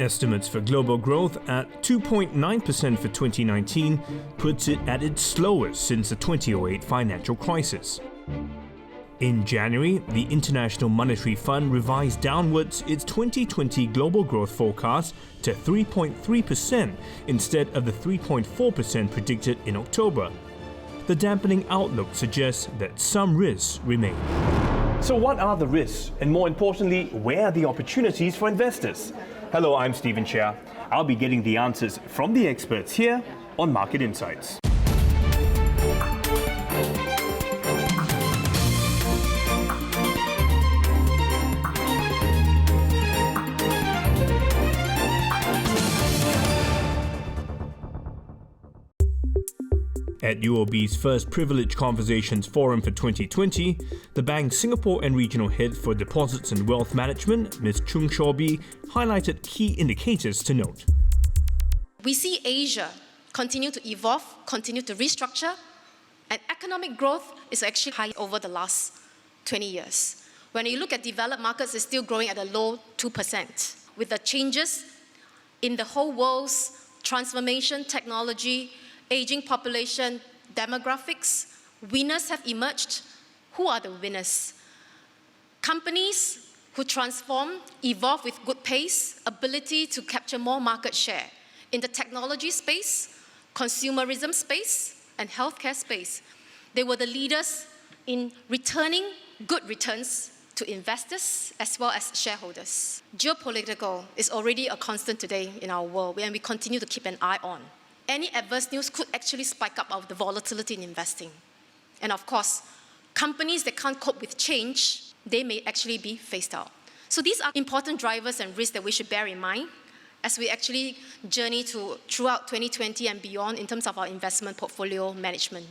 Estimates for global growth at 2.9% for 2019 puts it at its slowest since the 2008 financial crisis. In January, the International Monetary Fund revised downwards its 2020 global growth forecast to 3.3% instead of the 3.4% predicted in October. The dampening outlook suggests that some risks remain. So what are the risks? And more importantly, where are the opportunities for investors? Hello, I'm Stephen Chia. I'll be getting the answers from the experts here on Market Insights. At UOB's first Privileged Conversations Forum for 2020, the bank's Singapore and Regional Head for Deposits and Wealth Management, Ms. Chung Shawby, highlighted key indicators to note. We see Asia continue to evolve, continue to restructure, and economic growth is actually high over the last 20 years. When you look at developed markets, it's still growing at a low 2%. With the changes in the whole world's transformation, technology, aging population, demographics, winners have emerged. Who are the winners? Companies who transform, evolve with good pace, ability to capture more market share in the technology space, consumerism space, and healthcare space. They were the leaders in returning good returns to investors as well as shareholders. Geopolitical is already a constant today in our world, and we continue to keep an eye on. Any adverse news could actually spike up of the volatility in investing. And of course, companies that can't cope with change, they may actually be phased out. So these are important drivers and risks that we should bear in mind as we actually journey throughout 2020 and beyond in terms of our investment portfolio management.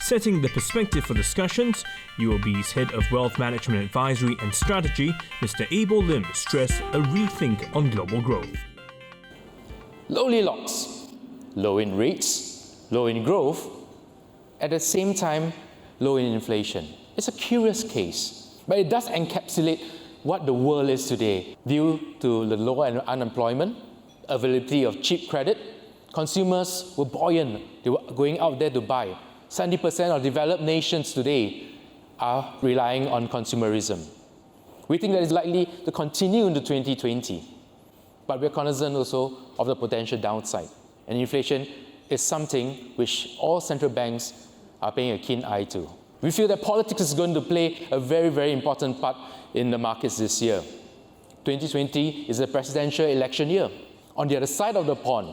Setting the perspective for discussions, UOB's Head of Wealth Management Advisory and Strategy, Mr. Abel Lim, stressed a rethink on global growth. Lowly locks. Low in rates, low in growth, at the same time, low in inflation. It's a curious case, but it does encapsulate what the world is today. Due to the low unemployment, availability of cheap credit, consumers were buoyant. They were going out there to buy. 70% of developed nations today are relying on consumerism. We think that is likely to continue into 2020, but we're concerned also of the potential downside. And inflation is something which all central banks are paying a keen eye to. We feel that politics is going to play a very, very important part in the markets this year. 2020 is a presidential election year. On the other side of the pond,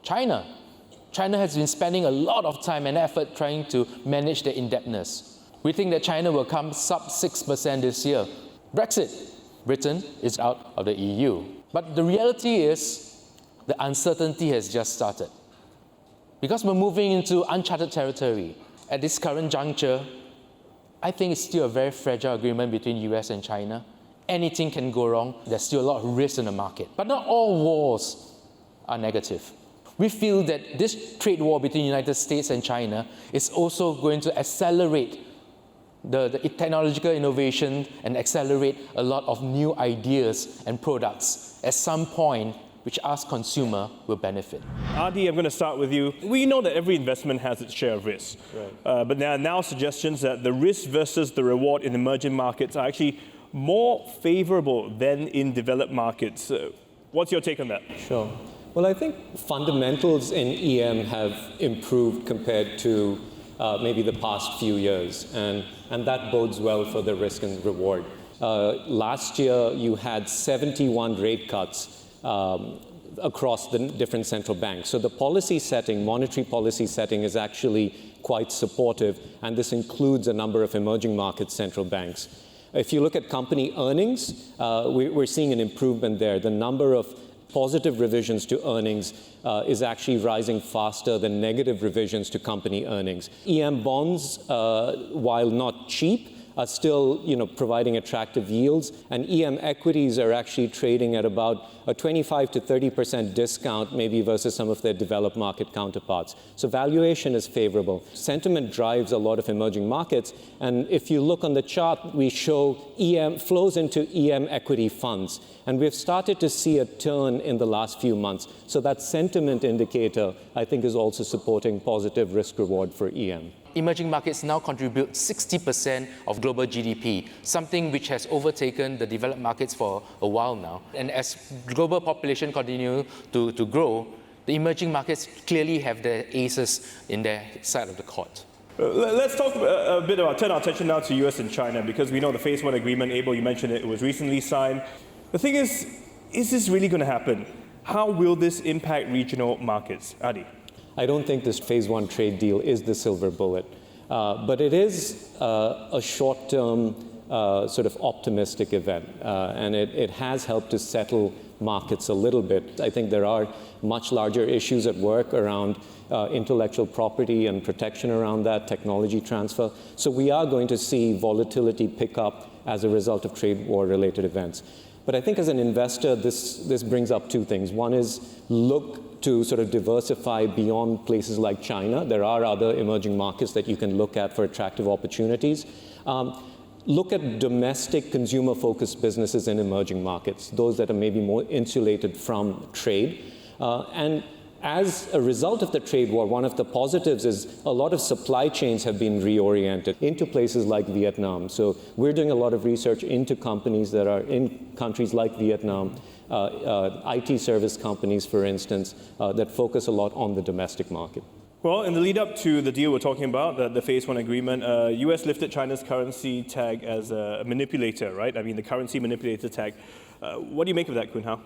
China. China has been spending a lot of time and effort trying to manage their indebtedness. We think that China will come sub 6% this year. Brexit. Britain is out of the EU. But the reality is, the uncertainty has just started. Because we're moving into uncharted territory. At this current juncture, I think it's still a very fragile agreement between US and China. Anything can go wrong. There's still a lot of risk in the market. But not all wars are negative. We feel that this trade war between the United States and China is also going to accelerate the technological innovation and accelerate a lot of new ideas and products at some point which us consumer will benefit. Adi, I'm going to start with you. We know that every investment has its share of risk, right. But there are now suggestions that the risk versus the reward in emerging markets are actually more favorable than in developed markets. What's your take on that? Sure. Well, I think fundamentals in EM have improved compared to maybe the past few years, and that bodes well for the risk and reward. Last year, you had 71 rate cuts across the different central banks. So the policy setting, monetary policy setting, is actually quite supportive, and this includes a number of emerging market central banks. If you look at company earnings, we're seeing an improvement there. The number of positive revisions to earnings is actually rising faster than negative revisions to company earnings. EM bonds, while not cheap, are still, providing attractive yields, and EM equities are actually trading at about a 25 to 30% discount, maybe versus some of their developed market counterparts. So valuation is favorable. Sentiment drives a lot of emerging markets, and if you look on the chart, we show EM flows into EM equity funds, and we've started to see a turn in the last few months. So that sentiment indicator, I think, is also supporting positive risk-reward for EM. Emerging markets now contribute 60% of global GDP, something which has overtaken the developed markets for a while now. And as global population continue to grow, the emerging markets clearly have their aces in their side of the court. Let's talk a bit about, turn our attention now to US and China, because we know the Phase 1 agreement, Abel, you mentioned it was recently signed. The thing is this really going to happen? How will this impact regional markets? Adi? I don't think this Phase 1 trade deal is the silver bullet, but it is a short-term sort of optimistic event, and it has helped to settle markets a little bit. I think there are much larger issues at work around intellectual property and protection around that, technology transfer. So we are going to see volatility pick up as a result of trade war-related events. But I think as an investor, this brings up two things. One is look to sort of diversify beyond places like China. There are other emerging markets that you can look at for attractive opportunities. Look at domestic consumer-focused businesses in emerging markets, those that are maybe more insulated from trade. And as a result of the trade war, one of the positives is a lot of supply chains have been reoriented into places like Vietnam. So we're doing a lot of research into companies that are in countries like Vietnam, IT service companies, for instance, that focus a lot on the domestic market. Well, in the lead up to the deal we're talking about, the Phase 1 agreement, US lifted China's currency tag as a manipulator, right? I mean, the currency manipulator tag. What do you make of that, Khun Hao?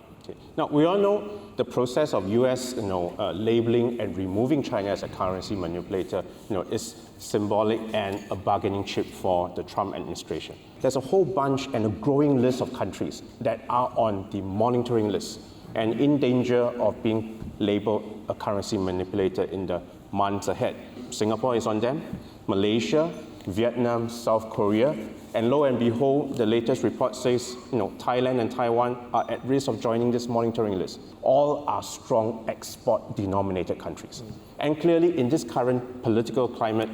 Now, we all know the process of US labeling and removing China as a currency manipulator is symbolic and a bargaining chip for the Trump administration. There's a whole bunch and a growing list of countries that are on the monitoring list and in danger of being labeled a currency manipulator in the months ahead. Singapore is on them, Malaysia, Vietnam, South Korea, and lo and behold, the latest report says Thailand and Taiwan are at risk of joining this monitoring list. All are strong export-denominated countries. And clearly, in this current political climate,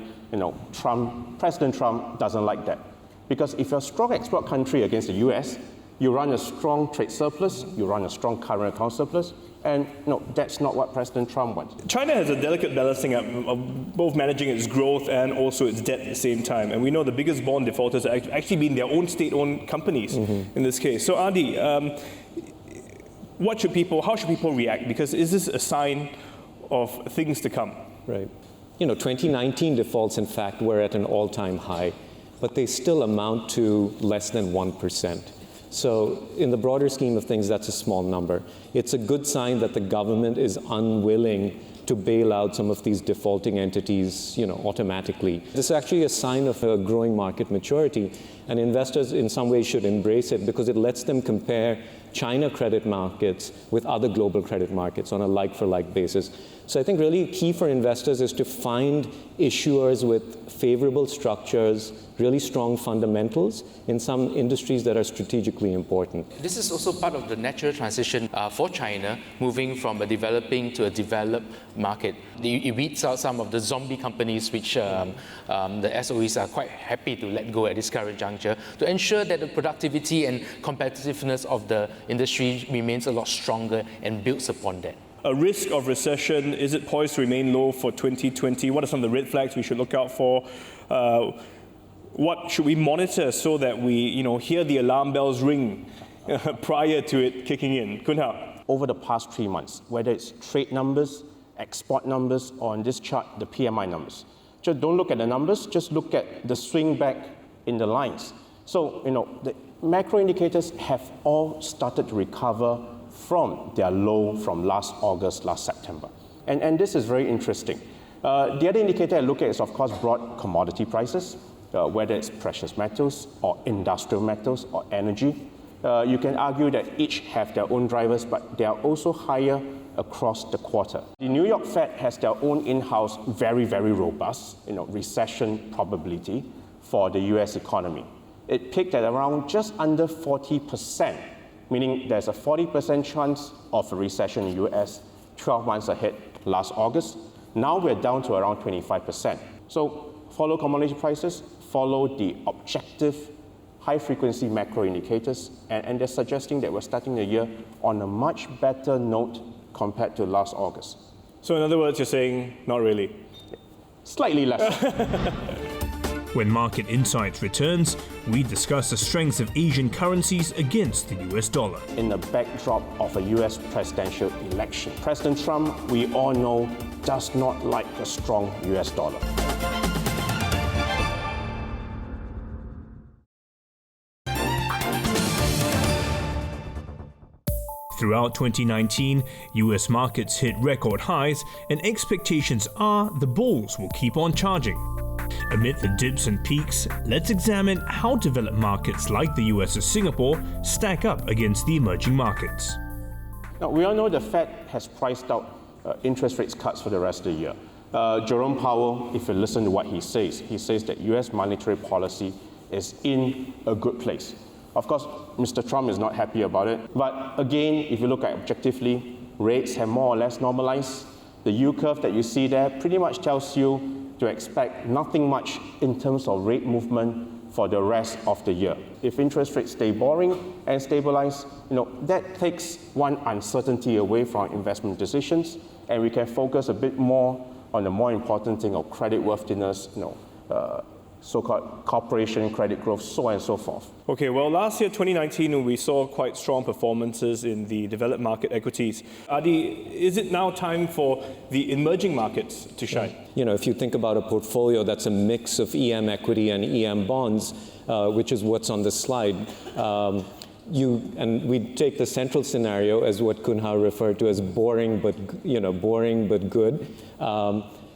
President Trump doesn't like that. Because if you're a strong export country against the US, you run a strong trade surplus, you run a strong current account surplus, and that's not what President Trump wants. China has a delicate balancing act of both managing its growth and also its debt at the same time. And we know the biggest bond defaulters have actually been their own state-owned companies in this case. So Adi, how should people react? Because is this a sign of things to come? Right. 2019 defaults, in fact, were at an all-time high, but they still amount to less than 1%. So in the broader scheme of things, that's a small number. It's a good sign that the government is unwilling to bail out some of these defaulting entities, automatically. This is actually a sign of a growing market maturity, and investors in some ways should embrace it because it lets them compare China credit markets with other global credit markets on a like-for-like basis. So I think really key for investors is to find issuers with favorable structures, really strong fundamentals in some industries that are strategically important. This is also part of the natural transition for China, moving from a developing to a developed market. It weeds out some of the zombie companies which the SOEs are quite happy to let go at this current juncture to ensure that the productivity and competitiveness of the industry remains a lot stronger and builds upon that. A risk of recession, is it poised to remain low for 2020? What are some of the red flags we should look out for? What should we monitor so that we hear the alarm bells ring prior to it kicking in? Khun Hao. Over the past 3 months, whether it's trade numbers, export numbers, or on this chart, the PMI numbers, just don't look at the numbers, just look at the swing back in the lines. So, the macro indicators have all started to recover from their low from last August, last September. And this is very interesting. The other indicator I look at is, of course, broad commodity prices, whether it's precious metals or industrial metals or energy. You can argue that each have their own drivers, but they are also higher across the quarter. The New York Fed has their own in-house very, very robust recession probability for the US economy. It peaked at around just under 40%, meaning there's a 40% chance of a recession in the US 12 months ahead last August. Now we're down to around 25%. So follow commodity prices, follow the objective high-frequency macro indicators, and they're suggesting that we're starting the year on a much better note compared to last August. So in other words, you're saying not really? Slightly less. When Market Insights returns, we discuss the strengths of Asian currencies against the US dollar. In the backdrop of a US presidential election, President Trump, we all know, does not like a strong US dollar. Throughout 2019, US markets hit record highs, and expectations are the bulls will keep on charging. Amid the dips and peaks, let's examine how developed markets like the US or Singapore stack up against the emerging markets. Now, we all know the Fed has priced out interest rates cuts for the rest of the year. Jerome Powell, if you listen to what he says that US monetary policy is in a good place. Of course, Mr. Trump is not happy about it. But again, if you look at objectively, rates have more or less normalized. The yield curve that you see there pretty much tells you to expect nothing much in terms of rate movement for the rest of the year. If interest rates stay boring and stabilize, that takes one uncertainty away from investment decisions, and we can focus a bit more on the more important thing of credit worthiness, so-called corporation credit growth, so on and so forth. Okay, well, last year, 2019, we saw quite strong performances in the developed market equities. Adi, is it now time for the emerging markets to shine? If you think about a portfolio that's a mix of EM equity and EM bonds, which is what's on the slide, and we take the central scenario as what Khun Hao referred to as boring but good.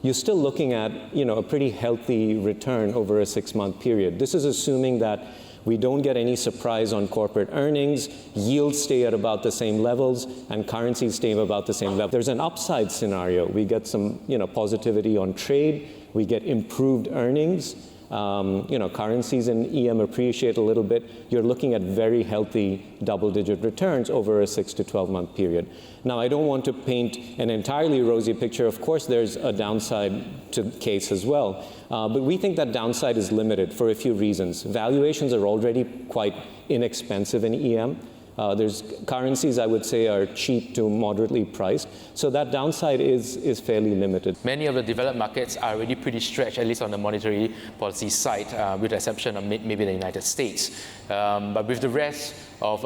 You're still looking at a pretty healthy return over a 6-month period. This is assuming that we don't get any surprise on corporate earnings, yields stay at about the same levels, and currencies stay about the same level. There's an upside scenario. We get some positivity on trade, we get improved earnings, currencies in EM appreciate a little bit. You're looking at very healthy double-digit returns over a 6 to 12-month period. Now, I don't want to paint an entirely rosy picture. Of course, there's a downside to case as well. But we think that downside is limited for a few reasons. Valuations are already quite inexpensive in EM. There's currencies, I would say, are cheap to moderately priced. So that downside is fairly limited. Many of the developed markets are already pretty stretched, at least on the monetary policy side, with the exception of maybe the United States. But with the rest of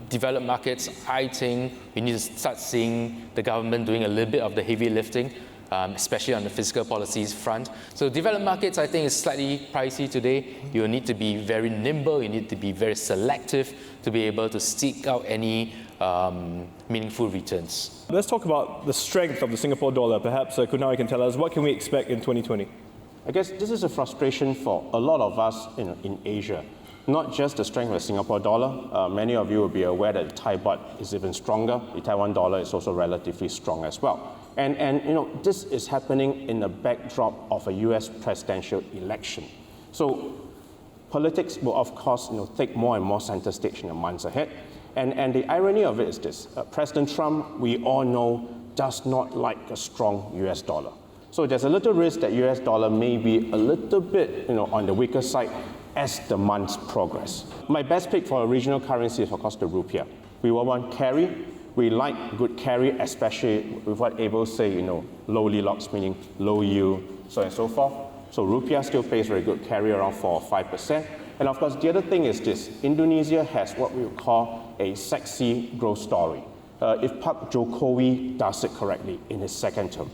developed markets, I think we need to start seeing the government doing a little bit of the heavy lifting, especially on the fiscal policies front. So developed markets, I think, is slightly pricey today. You need to be very nimble. You need to be very selective to be able to seek out any meaningful returns. Let's talk about the strength of the Singapore dollar. Perhaps Khun Hao can tell us, what can we expect in 2020? I guess this is a frustration for a lot of us in Asia. Not just the strength of the Singapore dollar. Many of you will be aware that the Thai baht is even stronger. The Taiwan dollar is also relatively strong as well. And this is happening in the backdrop of a US presidential election. So politics will, of course, take more and more center stage in the months ahead. And the irony of it is this. President Trump, we all know, does not like a strong US dollar. So there's a little risk that US dollar may be a little bit on the weaker side as the months progress. My best pick for a regional currency is, of course, the rupiah. We will want carry. We like good carry, especially with what Abel say, lowly locks, meaning low yield, so on and so forth. So rupiah still pays very good carry, around 4 or 5%. And of course, the other thing is this. Indonesia has what we would call a sexy growth story. If Pak Jokowi does it correctly in his second term,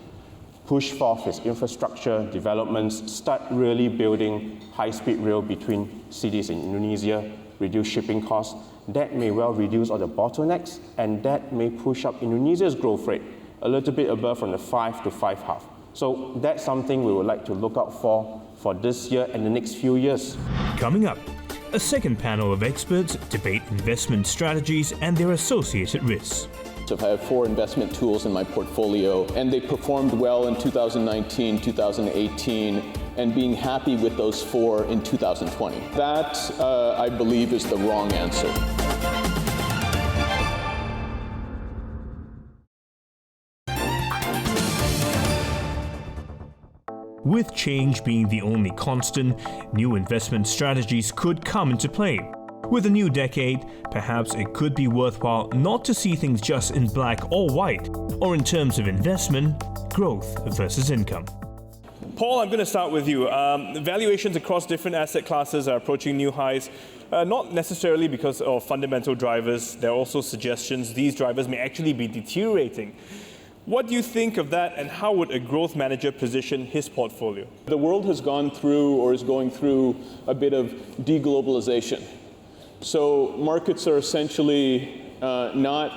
push forth his infrastructure developments, start really building high-speed rail between cities in Indonesia, reduce shipping costs, that may well reduce all the bottlenecks, and that may push up Indonesia's growth rate a little bit above from the 5 to 5.5. So that's something we would like to look out for this year and the next few years. Coming up, a second panel of experts debate investment strategies and their associated risks. So I have 4 investment tools in my portfolio, and they performed well in 2019, 2018. and being happy with those 4 in 2020. That, I believe, is the wrong answer. With change being the only constant, new investment strategies could come into play. With a new decade, perhaps it could be worthwhile not to see things just in black or white, or in terms of investment, growth versus income. Paul, I'm going to start with you. Valuations across different asset classes are approaching new highs, not necessarily because of fundamental drivers. There are also suggestions these drivers may actually be deteriorating. What do you think of that, and how would a growth manager position his portfolio? The world has gone through, or is going through, a bit of deglobalization. So markets are essentially not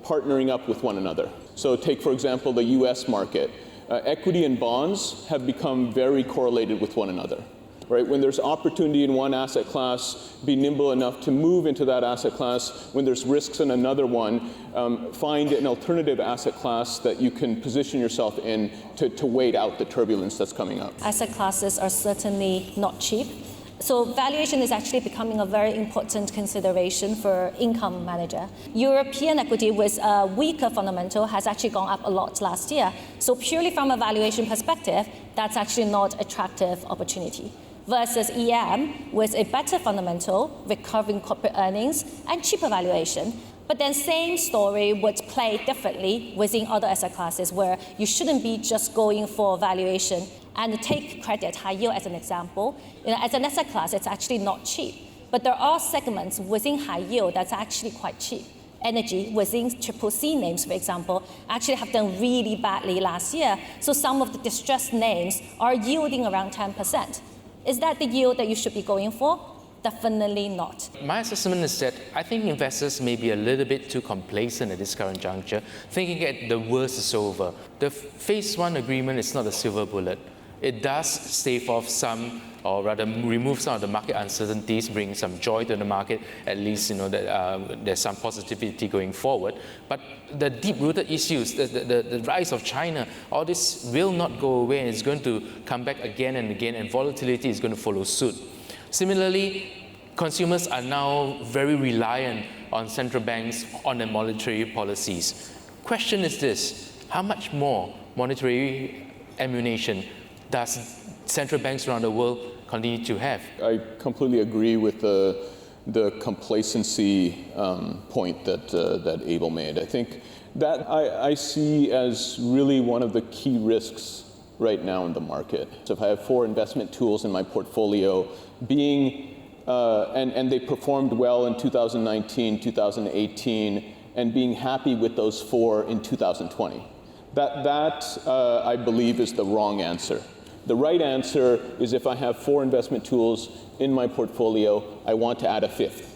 partnering up with one another. So take, for example, the US market. Equity and bonds have become very correlated with one another. Right? When there's opportunity in one asset class, be nimble enough to move into that asset class. When there's risks in another one, find an alternative asset class that you can position yourself in to wait out the turbulence that's coming up. Asset classes are certainly not cheap. So valuation is actually becoming a very important consideration for income manager. European equity with a weaker fundamental has actually gone up a lot last year. So purely from a valuation perspective, that's actually not attractive opportunity. Versus EM with a better fundamental, recovering corporate earnings, and cheaper valuation. But then same story would play differently within other asset classes where you shouldn't be just going for valuation. And take credit, high yield as an example. As an asset class, it's actually not cheap. But there are segments within high yield that's actually quite cheap. Energy within CCC names, for example, actually have done really badly last year. So some of the distressed names are yielding around 10%. Is that the yield that you should be going for? Definitely not. My assessment is that I think investors may be a little bit too complacent at this current juncture, thinking that the worst is over. The phase 1 agreement is not a silver bullet. It does stave off some, or rather remove some of the market uncertainties, bring some joy to the market, at least that there's some positivity going forward. But the deep-rooted issues, the rise of China, all this will not go away, and it's going to come back again and again, and volatility is going to follow suit. Similarly, consumers are now very reliant on central banks on their monetary policies. Question is this: how much more monetary ammunition does central banks around the world continue to have? I completely agree with the complacency point that Abel made. I think that I see as really one of the key risks right now in the market. So if I have 4 investment tools in my portfolio, and they performed well in 2019, 2018, and being happy with those 4 in 2020, that I believe is the wrong answer. The right answer is if I have 4 investment tools in my portfolio, I want to add a 5th.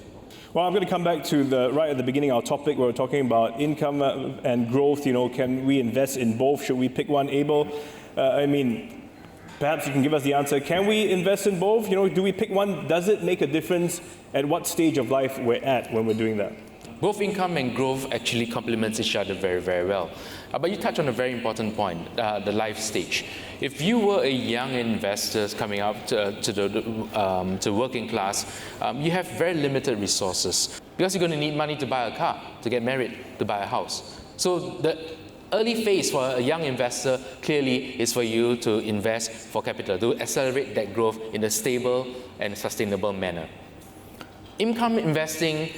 Well, I'm going to come back to right at the beginning, our topic where we're talking about income and growth. Can we invest in both? Should we pick one, Abel? Perhaps you can give us the answer. Can we invest in both? Do we pick one? Does it make a difference at what stage of life we're at when we're doing that? Both income and growth actually complement each other very, very well. But you touch on a very important point, the life stage. If you were a young investor coming up to working class, you have very limited resources because you're going to need money to buy a car, to get married, to buy a house. So the early phase for a young investor clearly is for you to invest for capital, to accelerate that growth in a stable and sustainable manner. Income investing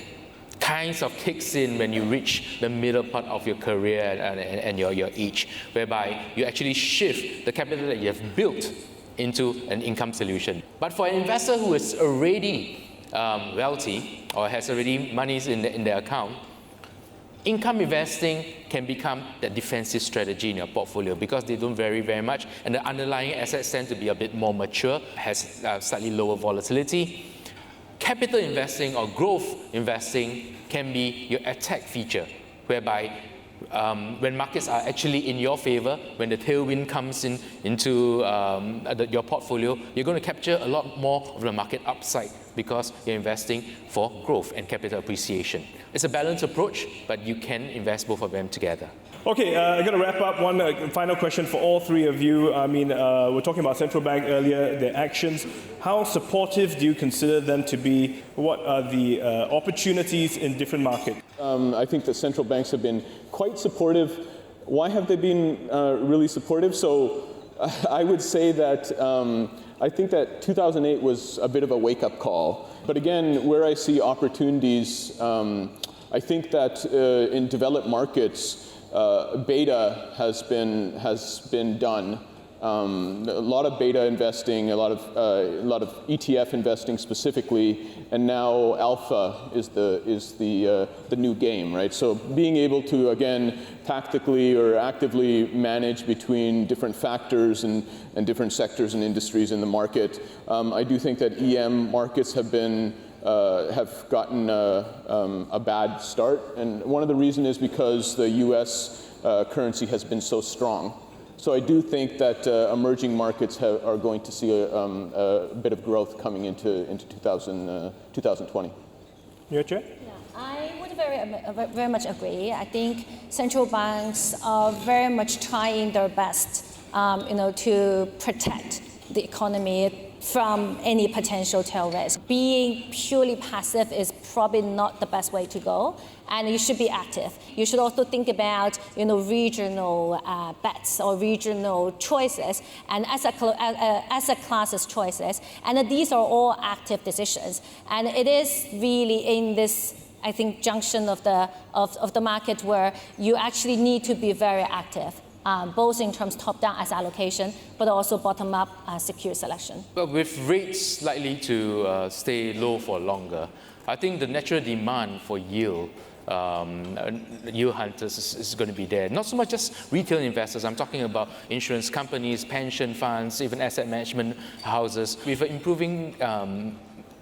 kinds of kicks in when you reach the middle part of your career and your age, whereby you actually shift the capital that you have built into an income solution. But for an investor who is already wealthy or has already monies in their account, income investing can become the defensive strategy in your portfolio because they don't vary very much and the underlying assets tend to be a bit more mature, has slightly lower volatility. Capital investing or growth investing can be your attack feature, whereby when markets are actually in your favor, when the tailwind comes into your portfolio, you're going to capture a lot more of the market upside because you're investing for growth and capital appreciation. It's a balanced approach, but you can invest both of them together. Okay, I'm going to wrap up. One final question for all three of you. I mean, we're talking about central bank earlier, their actions. How supportive do you consider them to be? What are the opportunities in different markets? I think the central banks have been quite supportive. Why have they been really supportive? So I would say that I think that 2008 was a bit of a wake-up call. But again, where I see opportunities, I think that in developed markets, beta has been done. A lot of beta investing, a lot of ETF investing specifically, and now alpha is the new game, right? So being able to again tactically or actively manage between different factors and different sectors and industries in the market. I do think that EM markets have gotten a bad start, and one of the reasons is because the U.S. Currency has been so strong. So I do think that emerging markets are going to see a bit of growth coming into 2020. Your chair? Yeah, I would very much agree. I think central banks are very much trying their best, to protect the economy from any potential tail risk. Being purely passive is probably not the best way to go, and you should be active. You should also think about, regional bets or regional choices and asset classes choices, and these are all active decisions. And it is really in this, I think, junction of the market where you actually need to be very active. Both in terms top-down asset allocation, but also bottom-up secure selection. But with rates likely to stay low for longer, I think the natural demand for yield hunters is going to be there. Not so much just retail investors. I'm talking about insurance companies, pension funds, even asset management houses. With an improving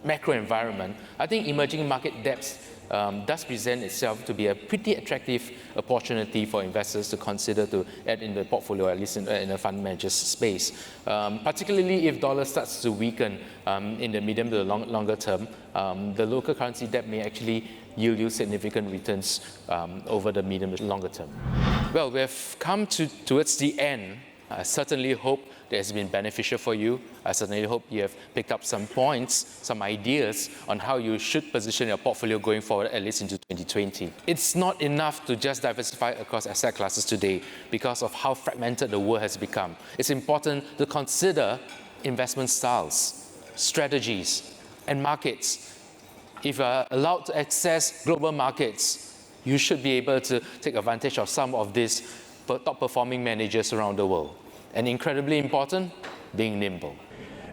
macro environment, I think emerging market debts does present itself to be a pretty attractive opportunity for investors to consider to add in the portfolio, at least in the fund managers space. Particularly if dollar starts to weaken in the medium to the longer term, the local currency debt may actually yield you significant returns over the medium to longer term. Well, we've come towards the end. I certainly hope that has been beneficial for you. I certainly hope you have picked up some points, some ideas on how you should position your portfolio going forward, at least into 2020. It's not enough to just diversify across asset classes today because of how fragmented the world has become. It's important to consider investment styles, strategies, and markets. If you are allowed to access global markets, you should be able to take advantage of some of these top-performing managers around the world. And incredibly important, being nimble.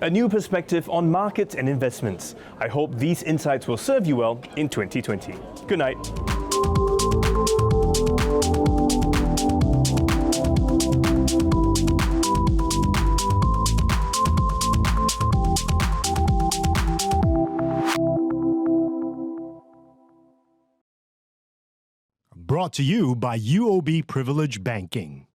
A new perspective on markets and investments. I hope these insights will serve you well in 2020. Good night. Brought to you by UOB Privilege Banking.